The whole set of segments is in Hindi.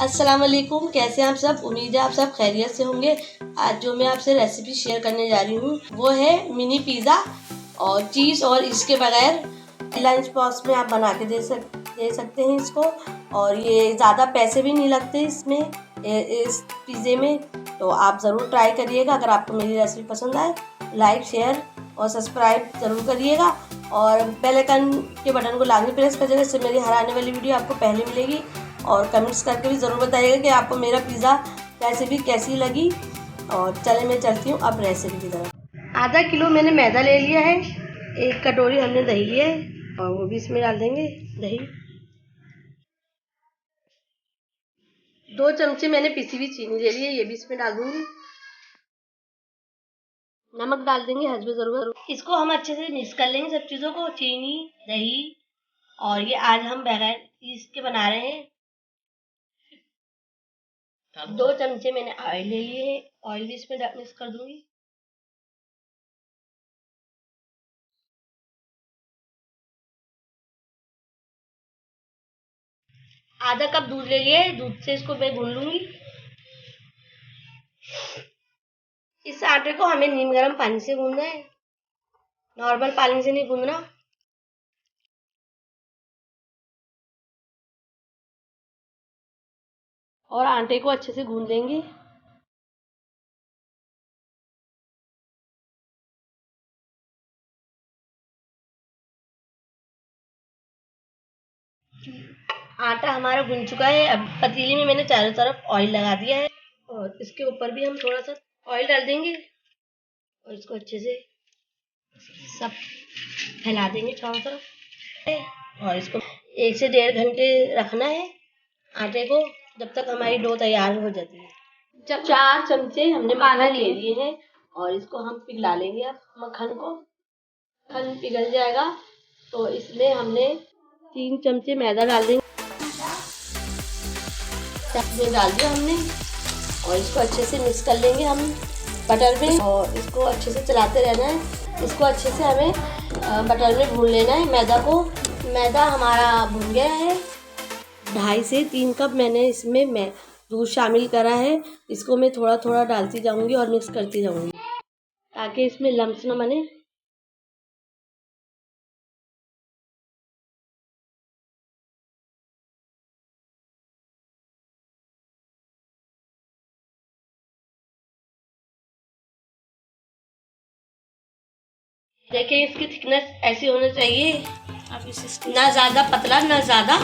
अस्सलाम वालेकुम, कैसे हैं आप सब। उम्मीद है आप सब खैरियत से होंगे। आज जो मैं आपसे रेसिपी शेयर करने जा रही हूँ वो है मिनी पिज़्ज़ा और चीज़ और इसके बगैर लंच बॉक्स में आप बना के दे सकते हैं इसको। और ये ज़्यादा पैसे भी नहीं लगते इसमें, इस पिज़्ज़े में। तो आप ज़रूर ट्राई करिएगा। अगर आपको मेरी रेसिपी पसंद आए लाइक शेयर और सब्सक्राइब ज़रूर करिएगा और बेल आइकन के बटन को लाजमी प्रेस करिएगा, इससे मेरी हर आने वाली वीडियो आपको पहले मिलेगी। और कमेंट्स करके भी ज़रूर बताइएगा कि आपको मेरा पिज़्ज़ा रेसिपी कैसी लगी। और चले मैं चलती हूँ अब रेसिपी की तरफ। आधा किलो मैंने मैदा ले लिया है, 1 कटोरी हमने दही लिया है और वो भी इसमें डाल देंगे दही। 2 चमचे मैंने पिसी हुई चीनी ले ली है, ये भी इसमें डाल दूंगी। नमक डाल देंगे हस्बे ज़रूरत। इसको हम अच्छे से मिक्स कर लेंगे सब चीज़ों को, चीनी दही। और ये आज हम बगैर इसके बना रहे हैं। 2 चमचे मैंने ऑयल ले लिए है, ऑयल भी इसमें मिक्स कर दूंगी। आधा कप दूध ले लिए, दूध से इसको मैं गूंद लूंगी। इस आटे को हमें नीम गर्म पानी से गूंदना है, नॉर्मल पानी से नहीं गूंदना। और आटे को अच्छे से गूंद लेंगे। आटा हमारा गूंद चुका है। अब पतीली में मैंने चारों तरफ ऑयल लगा दिया है और इसके ऊपर भी हम थोड़ा सा ऑयल डाल देंगे और इसको अच्छे से सब फैला देंगे चारों तरफ। और इसको 1 से 1.5 घंटे रखना है आटे को, जब तक हमारी डो तैयार हो जाती है। जब 4 चमचे हमने मक्खन ले लिए हैं और इसको हम पिघला लेंगे। अब मक्खन पिघल जाएगा तो इसमें हमने 3 चमचे मैदा डाल देंगे। डाल दिया हमने और इसको अच्छे से मिक्स कर लेंगे हम बटर में। और इसको अच्छे से चलाते रहना है। इसको अच्छे से हमें बटर में भून लेना है मैदा को। मैदा हमारा भून गया है। 2.5 से 3 कप मैंने इसमें दूध शामिल करा है। इसको मैं थोड़ा थोड़ा डालती जाऊंगी और मिक्स करती जाऊंगी ताकि इसमें लम्स न बने। देखिए इसकी थिकनेस ऐसी होनी चाहिए, ना ज़्यादा पतला ना ज़्यादा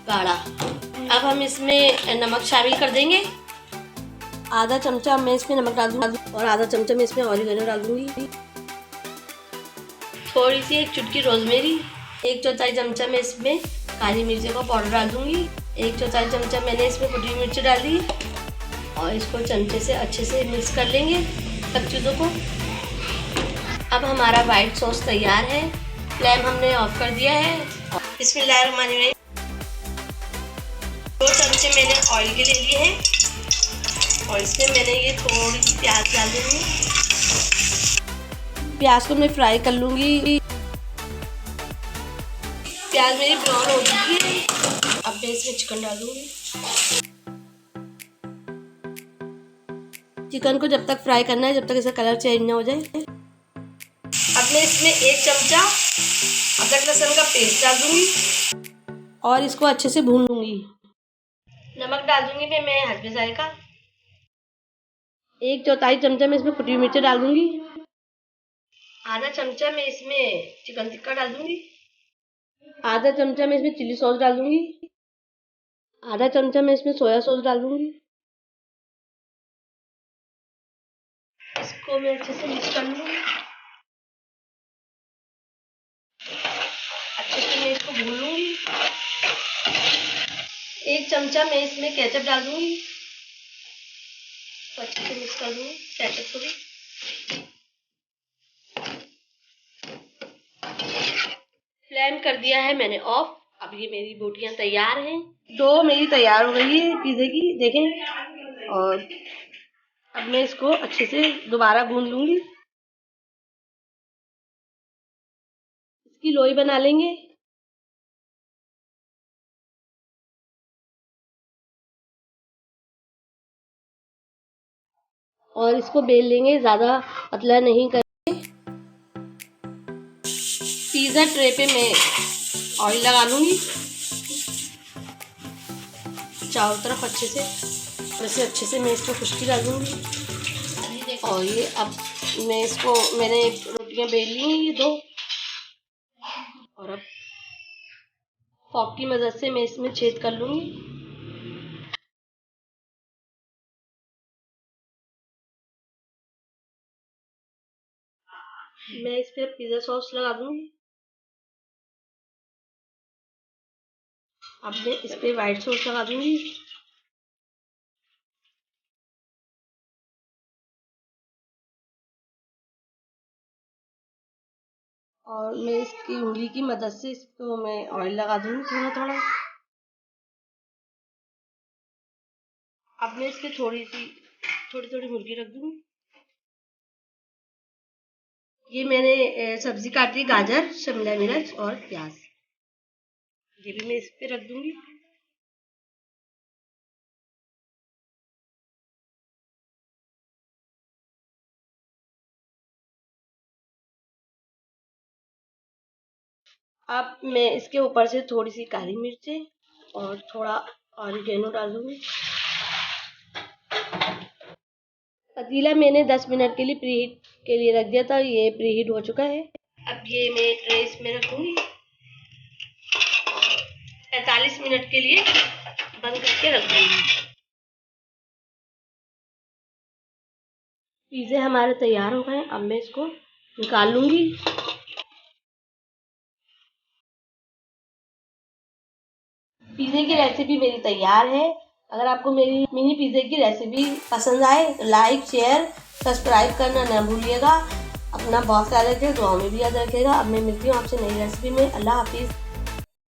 गाढ़ा। अब हम इसमें नमक शामिल कर देंगे। आधा चमचा मैं इसमें नमक डाल दूँगी और आधा चमचा मैं इसमें ऑरिगेनो डाल दूँगी। थोड़ी सी 1 चुटकी रोजमेरी। 1/4 चमचा मैं इसमें काली मिर्ची का पाउडर डाल दूँगी। 1/4 चमचा मैंने इसमें कुटी मिर्ची डाल दी और इसको चमचे से अच्छे से मिक्स कर लेंगे सब चीज़ों को। अब हमारा वाइट सॉस तैयार है। फ्लेम हमने ऑफ कर दिया है। बिस्मिल्लाहिर्रहमानिर्रहीम। 2 चमचे मैंने ऑयल के ले लिए हैं और इसमें मैंने ये थोड़ी सी प्याज डाल दूँगी। प्याज को मैं फ्राई कर लूँगी। प्याज मेरी ब्राउन हो चुकी है। अब मैं इसमें चिकन डाल दूँगी। चिकन को जब तक फ्राई करना है जब तक इसका कलर चेंज ना हो जाए। अब मैं इसमें 1 चमचा अदरक लहसुन का पेस्ट डाल दूंगी और इसको अच्छे से भून लूंगी। नमक डाल दूंगी मैं हस्बे जायका। 1/4 चमचा मैं इसमें कुटी हुई मिर्ची डाल दूंगी। आधा चमचा मैं इसमें चिकन टिक्का डाल दूंगी। आधा चमचा मैं इसमें चिली सॉस डाल दूंगी। आधा चमचा मैं इसमें सोया सॉस डाल दूंगी। इसको मैं अच्छे से मिक्स कर लूंगी। अच्छे से मैं इसको भून लूंगी। 1 चमचा मैं इसमें केचप डाल दूंगी। तो अच्छे से मिक्स कर दूंगी केचप को भी। फ्लेम कर दिया है मैंने ऑफ। अब ये मेरी बोटियां तैयार हैं। डो मेरी तैयार हो गई है पिज़्ज़े की, देखें। और अब मैं इसको अच्छे से दोबारा गूंद लूंगी। इसकी लोई बना लेंगे। और इसको बेल लेंगे, ज़्यादा पतला नहीं करेंगे। पिज़्ज़ा ट्रे पे मैं ऑयल लगा लूँगी चारों तरफ अच्छे से। वैसे अच्छे से मैं इसको खुश्की डाल दूँगी। और ये अब मैंने रोटियां बेल ली हैं ये 2, और अब फॉक की मदद से मैं इसमें छेद कर लूँगी। मैं इस पे पिज़्ज़ा सॉस लगा दूँगी। अब मैं इस पे वाइट सॉस लगा दूँगी। और मैं इसकी उंगली की मदद से इसको मैं ऑयल लगा दूँगी थोड़ा थोड़ा। अब मैं इसके थोड़ी थोड़ी मुर्गी रख दूँगी। ये मैंने सब्जी काटी, गाजर, शिमला मिर्च और प्याज, ये भी मैं इस पे रख दूँगी। अब मैं इसके ऊपर से थोड़ी सी काली मिर्चें और थोड़ा ऑरिगेनो डाल दूँगी। पतीला मैंने 10 मिनट के लिए प्रीहीट के लिए रख दिया था, ये प्रीहीट हो चुका है। अब ये मैं ट्रे में रखूँगी। 45 मिनट के लिए बंद करके रख दूँगी। पिज़्ज़े हमारे तैयार हो गए। अब मैं इसको निकाल लूँगी। पिज़्ज़े की रेसिपी मेरी तैयार है। अगर आपको मेरी मिनी पिज़्ज़े की रेसिपी पसंद आए तो लाइक, शेयर, सब्सक्राइब करना ना भूलिएगा। अपना बहुत सारे दुआओं में भी याद रखिएगा। अब मैं मिलती हूँ आपसे नई रेसिपी में। अल्लाह हाफिज़।